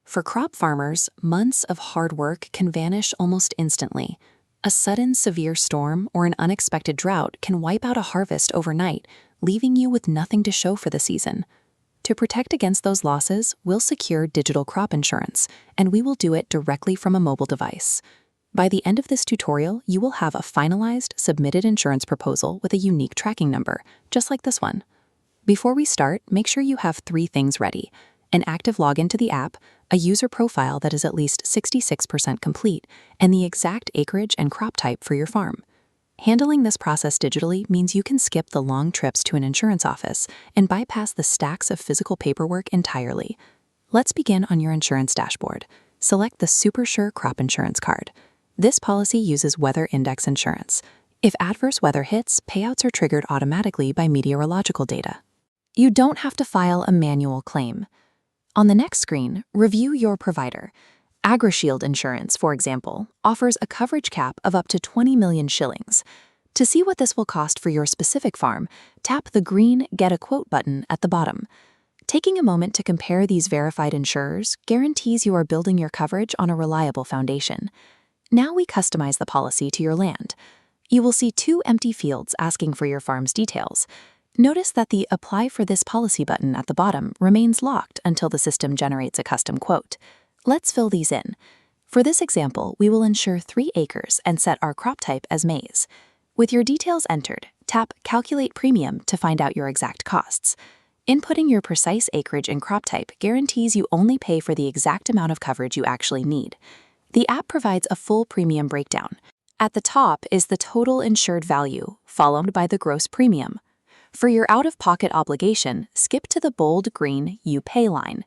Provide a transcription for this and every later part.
For crop farmers, months of hard work can vanish almost instantly. A sudden severe storm or an unexpected drought can wipe out a harvest overnight, leaving you with nothing to show for the season. To protect against those losses, we'll secure digital crop insurance, and we will do it directly from a mobile device. By the end of this tutorial, you will have a finalized, submitted insurance proposal with a unique tracking number, just like this one. Before we start, make sure you have 3 things ready: an active login to the app, a user profile that is at least 66% complete, and the exact acreage and crop type for your farm. Handling this process digitally means you can skip the long trips to an insurance office and bypass the stacks of physical paperwork entirely. Let's begin on your insurance dashboard. Select the SuperSure Crop Insurance card. This policy uses weather index insurance. If adverse weather hits, payouts are triggered automatically by meteorological data. You don't have to file a manual claim. On the next screen, review your provider. AgriShield Insurance, for example, offers a coverage cap of up to 20 million shillings. To see what this will cost for your specific farm, tap the green Get a Quote button at the bottom. Taking a moment to compare these verified insurers guarantees you are building your coverage on a reliable foundation. Now we customize the policy to your land. You will see 2 empty fields asking for your farm's details. Notice that the Apply for this policy button at the bottom remains locked until the system generates a custom quote. Let's fill these in. For this example, we will insure 3 acres and set our crop type as maize. With your details entered, tap Calculate Premium to find out your exact costs. Inputting your precise acreage and crop type guarantees you only pay for the exact amount of coverage you actually need. The app provides a full premium breakdown. At the top is the total insured value, followed by the gross premium. For your out-of-pocket obligation, skip to the bold green You Pay line.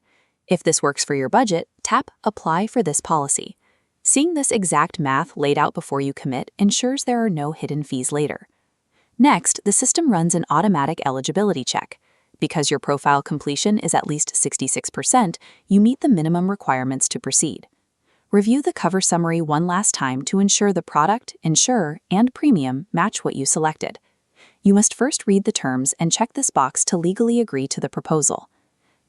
If this works for your budget, tap Apply for this policy. Seeing this exact math laid out before you commit ensures there are no hidden fees later. Next, the system runs an automatic eligibility check. Because your profile completion is at least 66%, you meet the minimum requirements to proceed. Review the cover summary one last time to ensure the product, insurer, and premium match what you selected. You must first read the terms and check this box to legally agree to the proposal.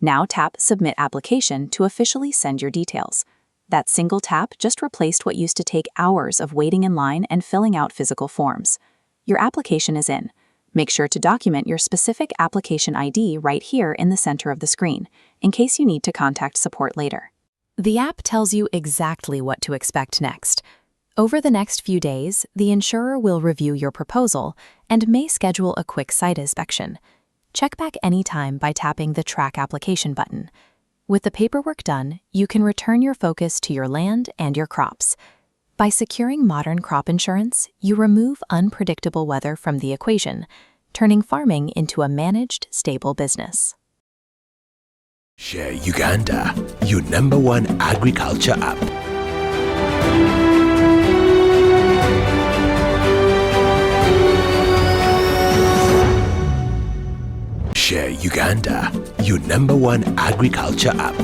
Now tap Submit Application to officially send your details. That single tap just replaced what used to take hours of waiting in line and filling out physical forms. Your application is in. Make sure to document your specific application ID right here in the center of the screen, in case you need to contact support later. The app tells you exactly what to expect next. Over the next few days, the insurer will review your proposal and may schedule a quick site inspection. Check back anytime by tapping the Track Application button. With the paperwork done, you can return your focus to your land and your crops. By securing modern crop insurance, you remove unpredictable weather from the equation, turning farming into a managed, stable business. Share Uganda, your #1 agriculture app. Share Uganda, your #1 agriculture app.